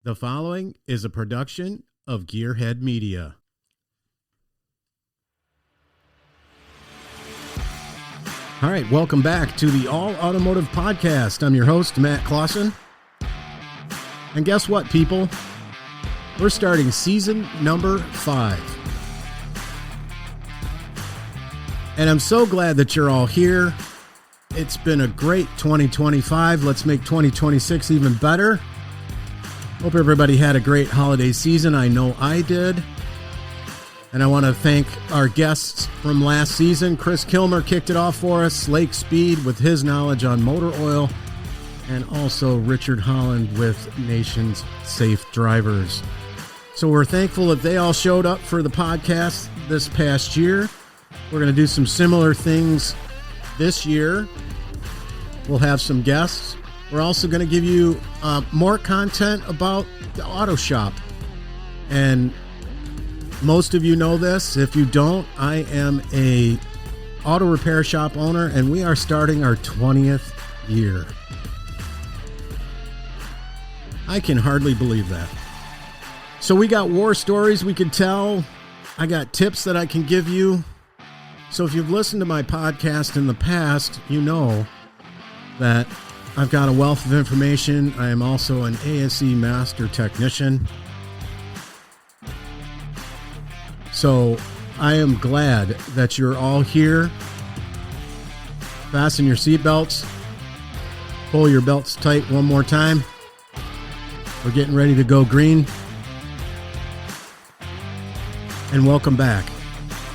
The following is a production of Gearhead Media. All right, welcome back to the All Automotive Podcast. I'm your host, Matt Clausen. And guess what, people? We're starting season number 5. And I'm so glad that you're all here. It's been a great 2025. Let's make 2026 even better. Hope everybody had a great holiday season. I know I did. And I want to thank our guests from last season. Chris Kilmer kicked it off for us. Lake Speed with his knowledge on motor oil. And also Richard Holland with Nation's Safe Drivers. So we're thankful that they all showed up for the podcast this past year. We're going to do some similar things this year. We'll have some guests. We're also going to give you more content about the auto shop. And most of you know this. If you don't, I am a auto repair shop owner, and we are starting our 20th year. I can hardly believe that. So we got war stories we can tell. I got tips that I can give you. So if you've listened to my podcast in the past, you know that I've got a wealth of information. I am also an ASE master technician. So I am glad that you're all here. Fasten your seatbelts. Pull your belts tight one more time. We're getting ready to go green. And welcome back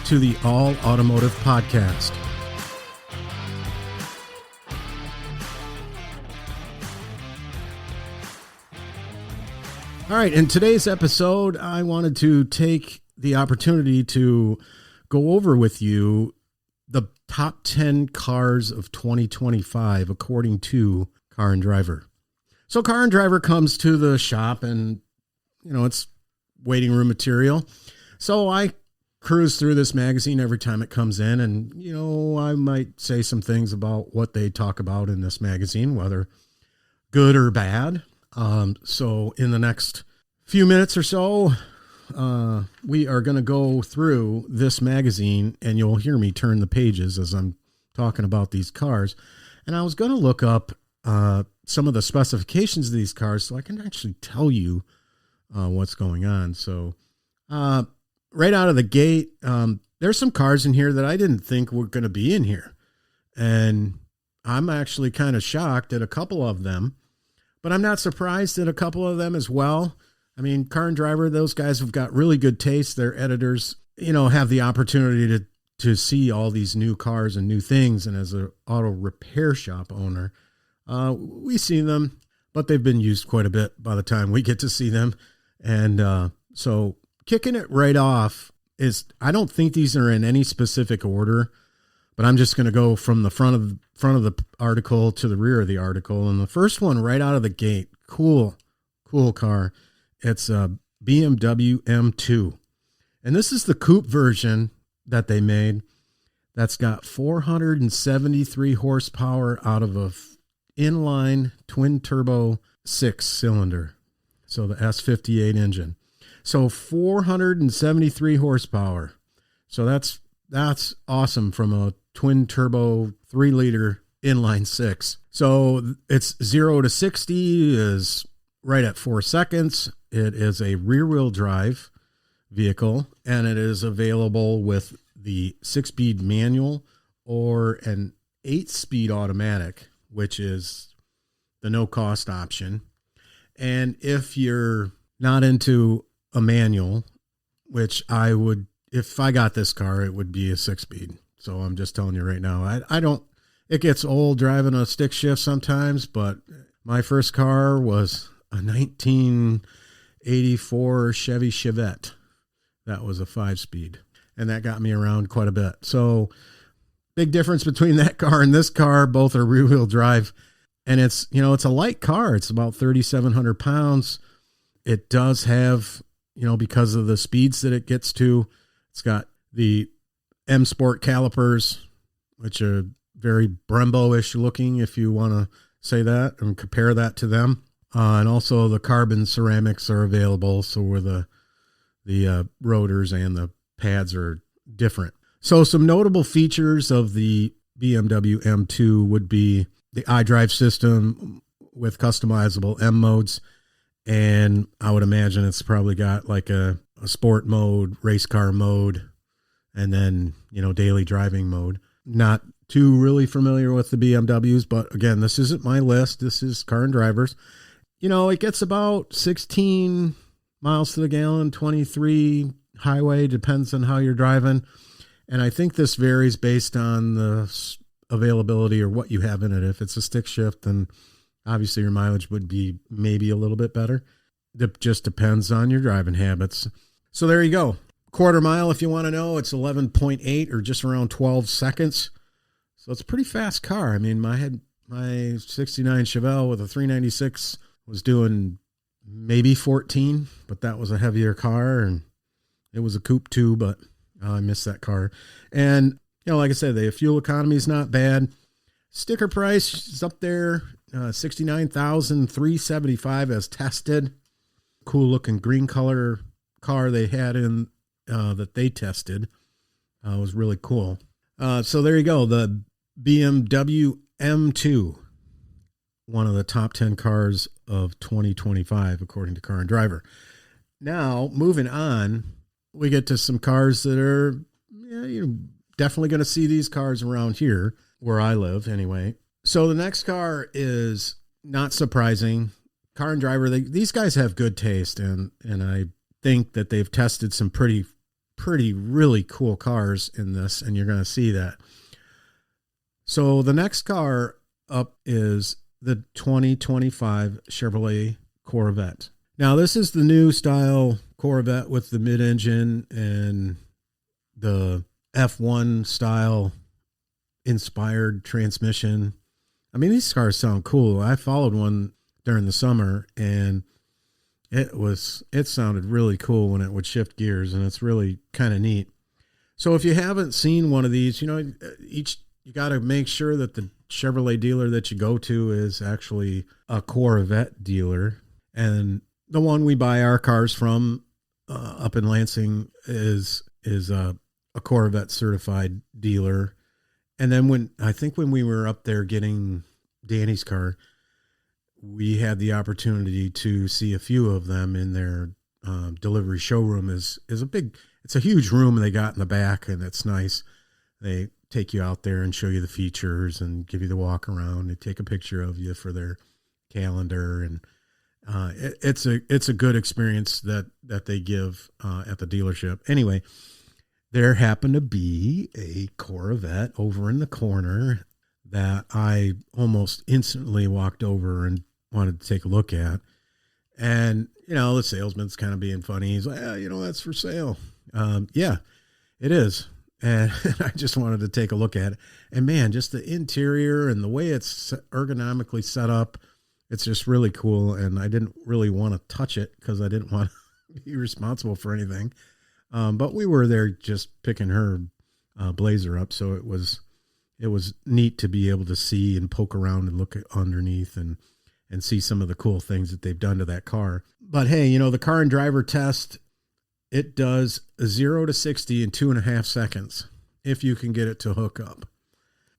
to the All Automotive Podcast. All right, in today's episode, I wanted to take the opportunity to go over with you the top 10 cars of 2025, according to Car and Driver. So Car and Driver comes to the shop and, it's waiting room material. So I cruise through this magazine every time it comes in, and, I might say some things about what they talk about in this magazine, whether good or bad. So in the next few minutes or so, we are going to go through this magazine, and you'll hear me turn the pages as I'm talking about these cars. And I was going to look up some of the specifications of these cars so I can actually tell you what's going on. So right out of the gate, there's some cars in here that I didn't think were going to be in here. And I'm actually kind of shocked at a couple of them. But I'm not surprised at a couple of them as well. I mean, Car and Driver, those guys have got really good taste. Their editors, have the opportunity to see all these new cars and new things. And as an auto repair shop owner, we see them, but they've been used quite a bit by the time we get to see them. And so kicking it right off is, I don't think these are in any specific order, but I'm just going to go from the front of the article to the rear of the article. And the first one right out of the gate, cool car. It's a BMW M2. And this is the coupe version that they made. That's got 473 horsepower out of a inline twin turbo 6-cylinder. So the S58 engine. So 473 horsepower. So that's awesome from a twin turbo 3-liter inline 6. So it's 0 to 60 is right at 4 seconds. It is a rear-wheel drive vehicle, and it is available with the 6-speed manual or an 8-speed automatic, which is the no-cost option. And if you're not into a manual, which I would, if I got this car, it would be a 6-speed. So I'm just telling you right now, I don't, it gets old driving a stick shift sometimes, but my first car was a 1984 Chevy Chevette. That was a 5-speed, and that got me around quite a bit. So big difference between that car and this car. Both are rear wheel drive, and it's a light car. It's about 3,700 pounds. It does have, because of the speeds that it gets to, it's got the M Sport calipers, which are very Brembo-ish looking, if you want to say that and compare that to them. And also the carbon ceramics are available. So where the rotors and the pads are different. So some notable features of the BMW M2 would be the iDrive system with customizable M modes. And I would imagine it's probably got like a sport mode, race car mode, and then, daily driving mode. Not too really familiar with the BMWs, but again, this isn't my list. This is Car and Drivers. It gets about 16 miles to the gallon, 23 highway, depends on how you're driving. And I think this varies based on the availability or what you have in it. If it's a stick shift, then obviously your mileage would be maybe a little bit better. It just depends on your driving habits. So there you go. Quarter mile, if you want to know, it's 11.8 or just around 12 seconds. So it's a pretty fast car. I mean, my 69 Chevelle with a 396 was doing maybe 14, but that was a heavier car and it was a coupe too, but I miss that car. And, like I said, the fuel economy is not bad. Sticker price is up there, $69,375 as tested. Cool looking green color car they had in that they tested was really cool. So there you go. The BMW M2, one of the top 10 cars of 2025, according to Car and Driver. Now, moving on, we get to some cars that are, you're definitely going to see these cars around here where I live anyway. So the next car is not surprising. Car and Driver, these guys have good taste, and I think that they've tested some pretty really cool cars in this, and you're going to see that. So the next car up is the 2025 Chevrolet Corvette. Now, this is the new style Corvette with the mid-engine and the F1 style inspired transmission. I mean, these cars sound cool. I followed one during the summer, and it sounded really cool when it would shift gears, and it's really kind of neat. So if you haven't seen one of these, you got to make sure that the Chevrolet dealer that you go to is actually a Corvette dealer. And the one we buy our cars from up in Lansing is a Corvette certified dealer. And then when we were up there getting Danny's car, we had the opportunity to see a few of them in their delivery showroom. It's a huge room they got in the back, and it's nice. They take you out there and show you the features and give you the walk around. They take a picture of you for their calendar, and it's a good experience that they give at the dealership. Anyway, there happened to be a Corvette over in the corner that I almost instantly walked over and wanted to take a look at. And, the salesman's kind of being funny. He's like, that's for sale. Yeah, it is. And I just wanted to take a look at it. And man, just the interior and the way it's ergonomically set up, it's just really cool. And I didn't really want to touch it because I didn't want to be responsible for anything. But we were there just picking her Blazer up. So it was neat to be able to see and poke around and look at underneath and see some of the cool things that they've done to that car. But hey, the Car and Driver test, it does 0 to 60 in 2.5 seconds if you can get it to hook up.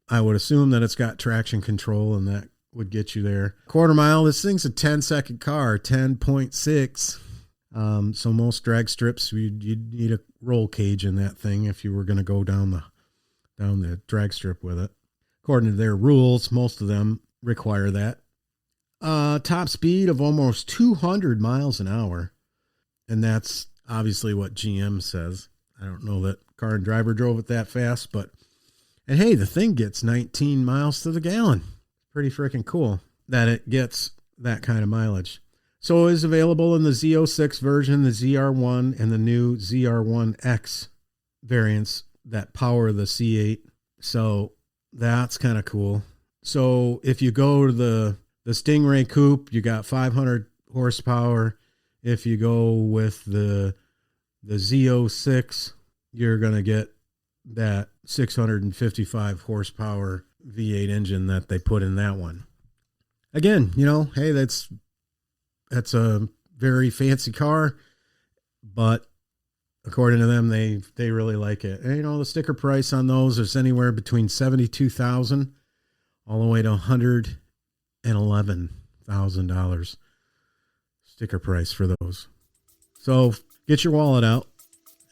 I would assume that it's got traction control, and that would get you there. Quarter mile, this thing's a 10-second car, 10.6. So most drag strips, you'd need a roll cage in that thing if you were going to go down the drag strip with it. According to their rules, most of them require that. Top speed of almost 200 miles an hour. And that's obviously what GM says. I don't know that Car and Driver drove it that fast, and hey, the thing gets 19 miles to the gallon. Pretty freaking cool that it gets that kind of mileage. So it is available in the Z06 version, the ZR1, and the new ZR1X variants that power the C8. So that's kind of cool. So if you go to the Stingray Coupe, you got 500 horsepower. If you go with the Z06, you're going to get that 655 horsepower V8 engine that they put in that one. Again, hey, that's That's a very fancy car, but according to them, they really like it. And, the sticker price on those is anywhere between $72,000 all the way to $111,000 sticker price for those. So get your wallet out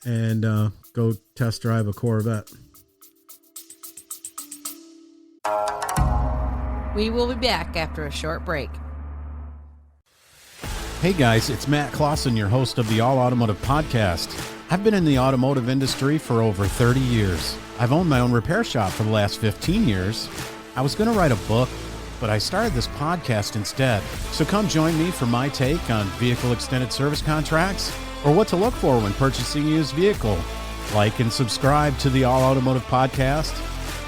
and go test drive a Corvette. We will be back after a short break. Hey guys, it's Matt Clausen, your host of the All Automotive Podcast. I've been in the automotive industry for over 30 years. I've owned my own repair shop for the last 15 years. I was going to write a book, but I started this podcast instead. So come join me for my take on vehicle extended service contracts or what to look for when purchasing a used vehicle. Like and subscribe to the All Automotive Podcast.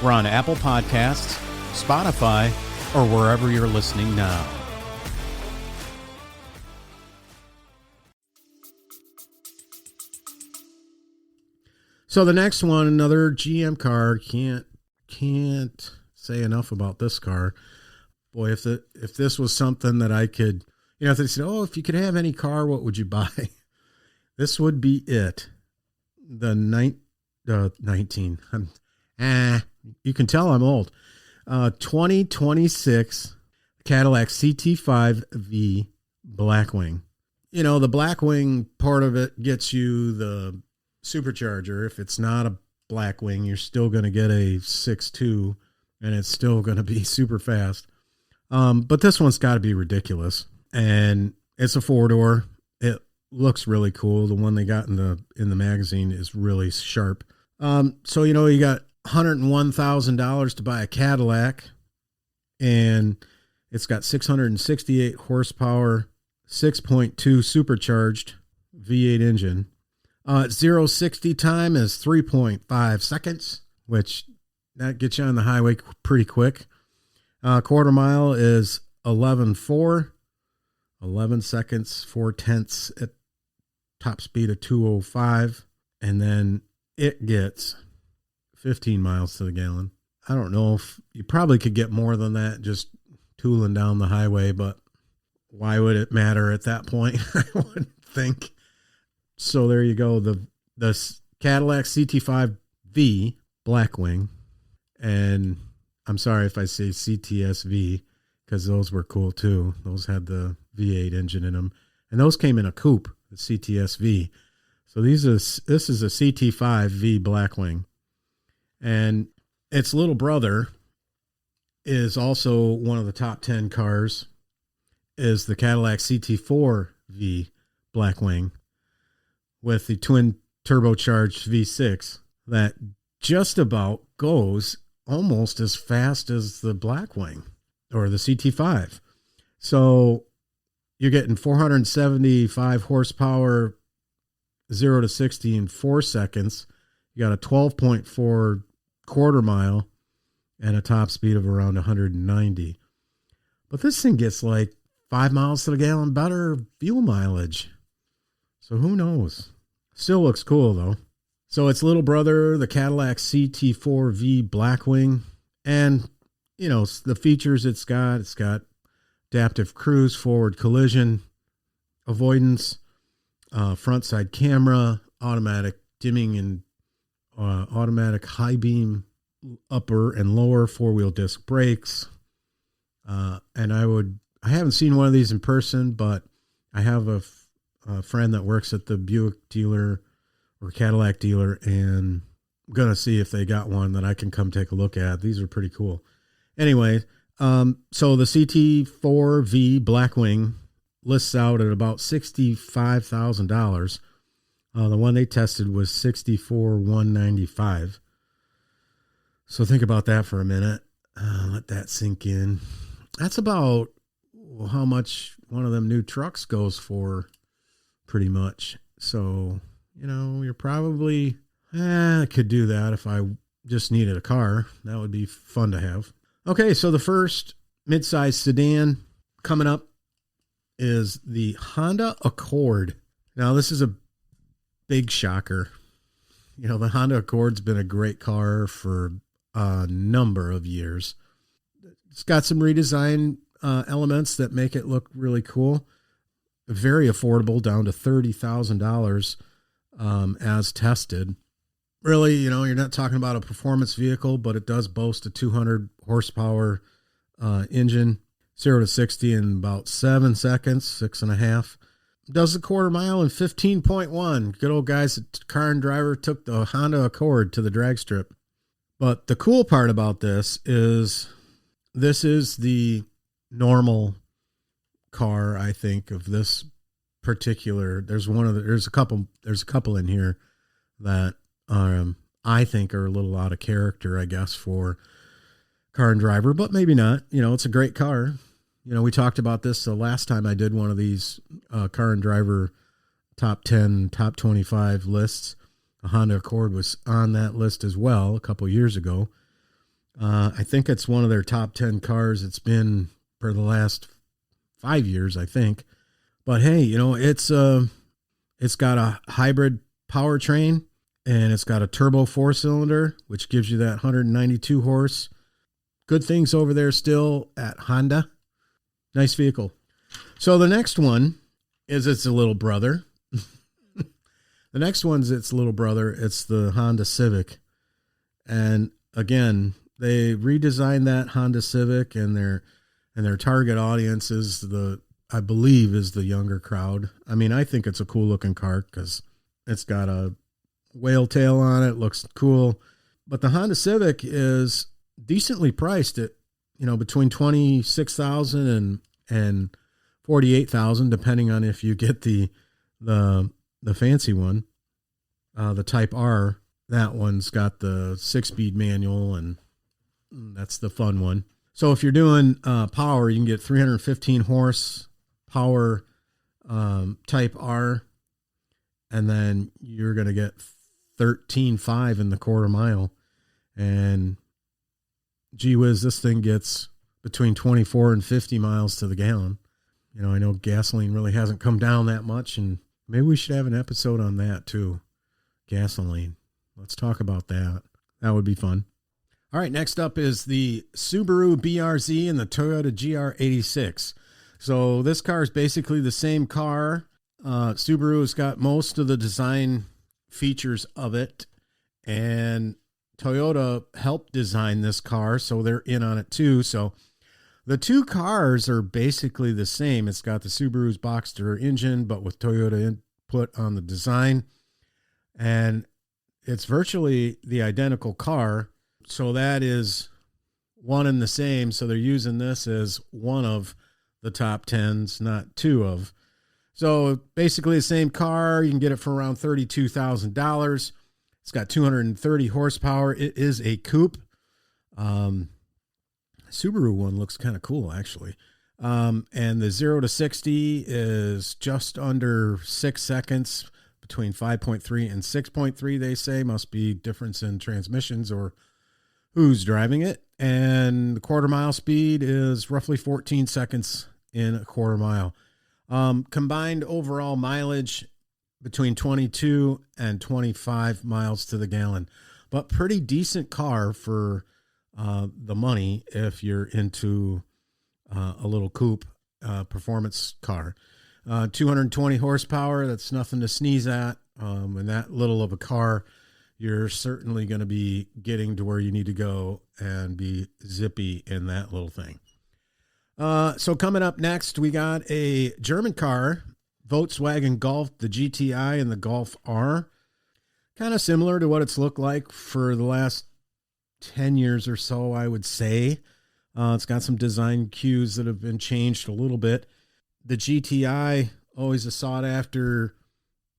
We're on Apple Podcasts, Spotify, or wherever you're listening now. So the next one, another GM car. Can't say enough about this car. Boy, if this was something that I could, if they said, "Oh, if you could have any car, what would you buy?" This would be it. The 19. You can tell I'm old. 2026 Cadillac CT5V Blackwing. The Blackwing part of it gets you the supercharger. If it's not a Blackwing, you're still going to get a 6.2 and it's still going to be super fast. But this one's got to be ridiculous. And it's a 4-door. It looks really cool. The one they got in the magazine is really sharp. So, you got $101,000 to buy a Cadillac, and it's got 668 horsepower, 6.2 supercharged V8 engine. 0-60 time is 3.5 seconds, which that gets you on the highway pretty quick. Quarter mile is 11.4, 11 seconds, 4/10 at top speed of 205. And then it gets 15 miles to the gallon. I don't know if you probably could get more than that just tooling down the highway, but why would it matter at that point? I wouldn't think. So there you go. The Cadillac CT5V Blackwing. And I'm sorry if I say CTSV because those were cool too. Those had the V8 engine in them. And those came in a coupe, the CTSV. So this is a CT5V Blackwing. And its little brother is also one of the top 10 cars, is the Cadillac CT4V Blackwing with the twin turbocharged V6 that just about goes almost as fast as the Blackwing or the CT5. So you're getting 475 horsepower, 0-60 in 4 seconds. You got a 12.4 quarter mile and a top speed of around 190. But this thing gets like 5 miles to the gallon better fuel mileage. So who knows? Still looks cool though. So its little brother, the Cadillac CT4V Blackwing, and the features it's got adaptive cruise, forward collision avoidance, front side camera, automatic dimming and automatic high beam upper and lower 4-wheel disc brakes. And I haven't seen one of these in person, but I have a friend that works at the Buick dealer or Cadillac dealer, and I'm going to see if they got one that I can come take a look at. These are pretty cool. Anyway, so the CT4V Blackwing lists out at about $65,000. The one they tested was $64,195. So think about that for a minute. Let that sink in. That's about how much one of them new trucks goes for, pretty much. So, you're probably, could do that if I just needed a car. That would be fun to have. Okay, so the first midsize sedan coming up is the Honda Accord. Now, this is a big shocker. The Honda Accord's been a great car for a number of years. It's got some redesign elements that make it look really cool. very affordable, down to $30,000 as tested. Really, you're not talking about a performance vehicle, but it does boast a 200 horsepower engine, 0 to 60 in about 7 seconds, 6.5. Does the quarter mile in 15.1. Good old guys at Car and Driver took the Honda Accord to the drag strip. But the cool part about this is the normal car, I think, of this particular. There's a couple in here that I think are a little out of character, I guess, for Car and Driver, but maybe not. It's a great car. We talked about this the last time I did one of these Car and Driver top 10, top 25 lists. A Honda Accord was on that list as well a couple years ago. I think it's one of their top 10 cars. It's been for the last 5 years, I think. But hey, it's got a hybrid powertrain, and it's got a turbo 4-cylinder, which gives you that 192 horse. Good things over there still at Honda. Nice vehicle. So the next one is its little brother. The next one's its little brother. It's the Honda Civic. And again, they redesigned that Honda Civic, and their target audience is I believe is the younger crowd. I mean, I think it's a cool looking car because it's got a whale tail on it. Looks cool. But the Honda Civic is decently priced at, between $26,000 and $48,000, depending on if you get the fancy one, the Type R. That one's got the 6-speed manual, and that's the fun one. So if you're doing power, you can get 315 horse power Type R, and then you're going to get 13.5 in the quarter mile. And gee whiz, this thing gets between 24 and 50 miles to the gallon. I know gasoline really hasn't come down that much, and maybe we should have an episode on that too. Gasoline. Let's talk about that. That would be fun. All right, next up is the Subaru BRZ and the Toyota GR86. So this car is basically the same car. Subaru has got most of the design features of it, and Toyota helped design this car, so they're in on it too. So the two cars are basically the same. It's got the Subaru's Boxster engine, but with Toyota input on the design. And it's virtually the identical car. So that is one and the same. So they're using this as one of the top 10s, not two of. So basically the same car. You can get it for around $32,000. It's got 230 horsepower. It is a coupe. Subaru one looks kind of cool, actually. And the 0 to 60 is just under 6 seconds, between 5.3 and 6.3, they say. Must be difference in transmissions or who's driving it. And the quarter mile speed is roughly 14 seconds in a quarter mile. Combined overall mileage between 22 and 25 miles to the gallon. But pretty decent car for the money if you're into a little coupe performance car. 220 horsepower, that's nothing to sneeze at. And that little of a car, you're certainly going to be getting to where you need to go and be zippy in that little thing. So coming up next, we got a German car, Volkswagen Golf, the GTI and the Golf R. Kind of similar to what it's looked like for the last 10 years or so, I would say. It's got some design cues that have been changed a little bit. The GTI, always a sought-after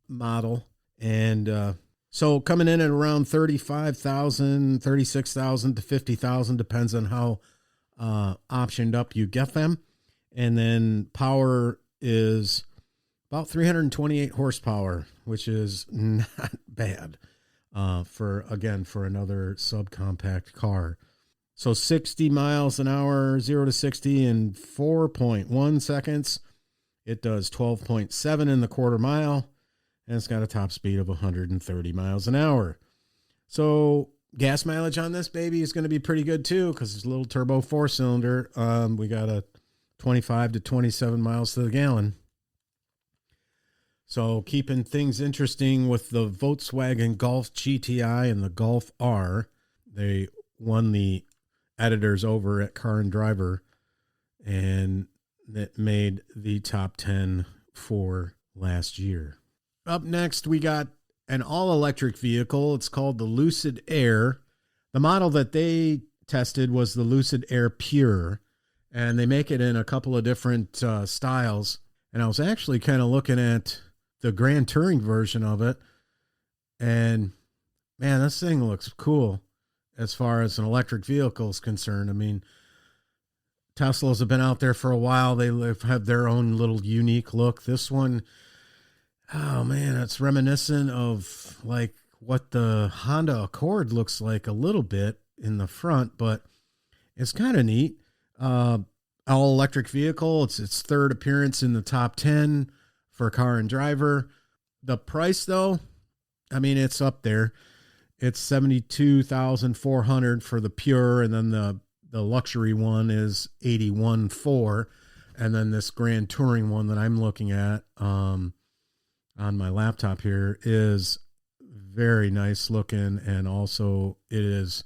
model. And so coming in at around $35,000, $36,000 to $50,000, depends on how optioned up you get them. And then power is about 328 horsepower, which is not bad for another subcompact car. So 60 miles an hour, 0 to 60 in 4.1 seconds. It does 12.7 in the quarter mile, and it's got a top speed of 130 miles an hour. So gas mileage on this baby is going to be pretty good too, because it's a little turbo 4-cylinder. We got a 25 to 27 miles to the gallon. So keeping things interesting with the Volkswagen Golf GTI and the Golf R. They won the editors over at Car and Driver, and that made the top 10 for last year. Up next, we got an all-electric vehicle. It's called the Lucid Air. The model that they tested was the Lucid Air Pure, and they make it in a couple of different styles. And I was actually kind of looking at the Grand Touring version of it, and man, this thing looks cool as far as an electric vehicle is concerned. I mean, Teslas have been out there for a while. They have their own little unique look. This one, oh man, it's reminiscent of like what the Honda Accord looks like a little bit in the front, but it's kind of neat. All electric vehicle. It's its third appearance in the top 10 for Car and Driver. The price though, I mean, it's up there. It's $72,400 for the Pure, and then the luxury one is $81,400, and then this Grand Touring one that I'm looking at on my laptop here is very nice looking, and also it is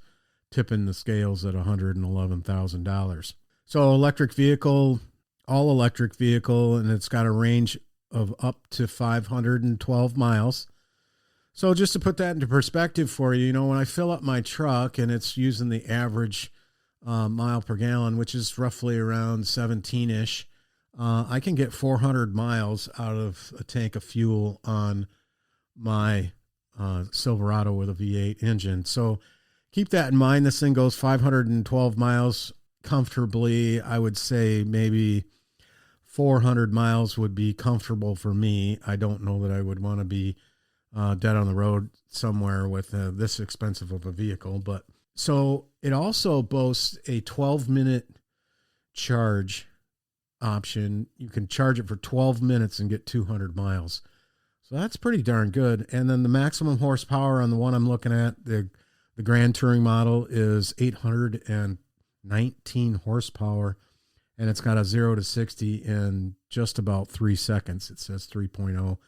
tipping the scales at $111,000. So electric vehicle, all electric vehicle, and it's got a range of up to 512 miles. So just to put that into perspective for you, when I fill up my truck and it's using the average mile per gallon, which is roughly around 17-ish, I can get 400 miles out of a tank of fuel on my Silverado with a V8 engine. So keep that in mind. This thing goes 512 miles comfortably. I would say maybe 400 miles would be comfortable for me. I don't know that I would want to be dead on the road somewhere with this expensive of a vehicle. But so it also boasts a 12-minute charge option. You can charge it for 12 minutes and get 200 miles. So that's pretty darn good. And then the maximum horsepower on the one I'm looking at, the Grand Touring model, is 819 horsepower, and it's got a 0 to 60 in just about 3 seconds. It says 3.0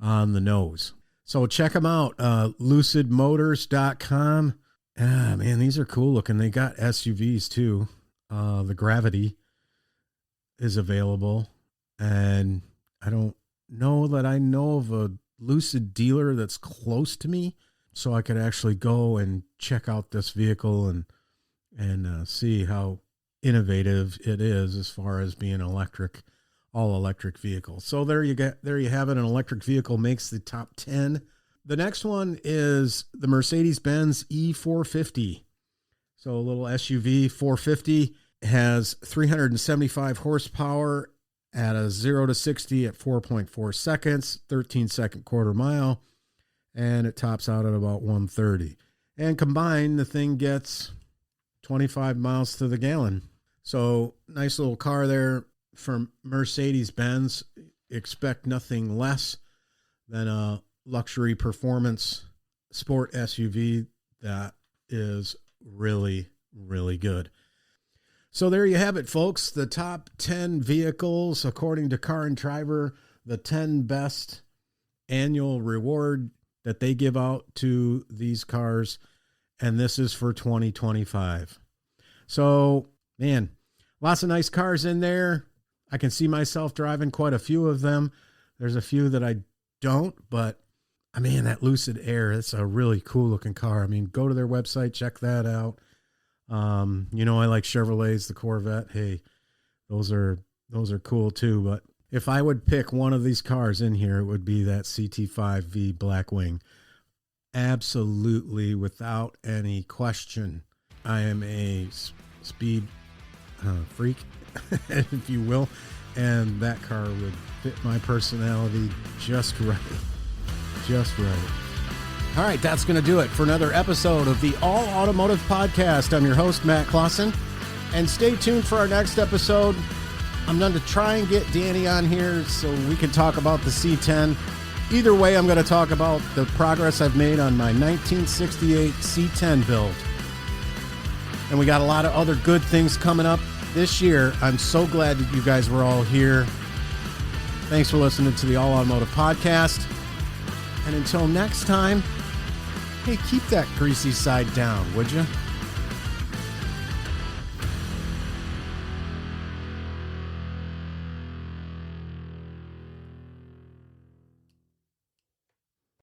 on the nose. So check them out, lucidmotors.com. Ah, man, these are cool looking. They got SUVs too. The Gravity is available, and I don't know that I know of a Lucid dealer that's close to me, so I could actually go and check out this vehicle and see how innovative it is as far as being electric, all electric vehicle. So there you have it. An electric vehicle makes the top 10. The next one is the Mercedes-Benz E450. So a little SUV 450 has 375 horsepower at a 0 to 60 at 4.4 seconds, 13-second quarter mile, and it tops out at about 130. And combined, the thing gets 25 miles to the gallon. So nice little car there from Mercedes-Benz. Expect nothing less than a luxury performance sport SUV that is really, really good. So there you have it, folks. The top 10 vehicles, according to Car and Driver, the 10 best annual reward that they give out to these cars. And this is for 2025. So, man, lots of nice cars in there. I can see myself driving quite a few of them. There's a few that I don't, but I mean, that Lucid Air, it's a really cool looking car. I mean, go to their website, check that out. I like Chevrolets, the Corvette. Hey, those are cool too. But if I would pick one of these cars in here, it would be that CT5V Blackwing. Absolutely, without any question. I am a speed freak, if you will, and that car would fit my personality just right. Just right. All right, that's going to do it for another episode of the All Automotive Podcast. I'm your host, Matt Clausen, and stay tuned for our next episode. I'm going to try and get Danny on here so we can talk about the C10. Either way, I'm going to talk about the progress I've made on my 1968 C10 build. And we got a lot of other good things coming up this year. I'm so glad that you guys were all here. Thanks for listening to the All Automotive Podcast. And until next time, hey, keep that greasy side down, would you?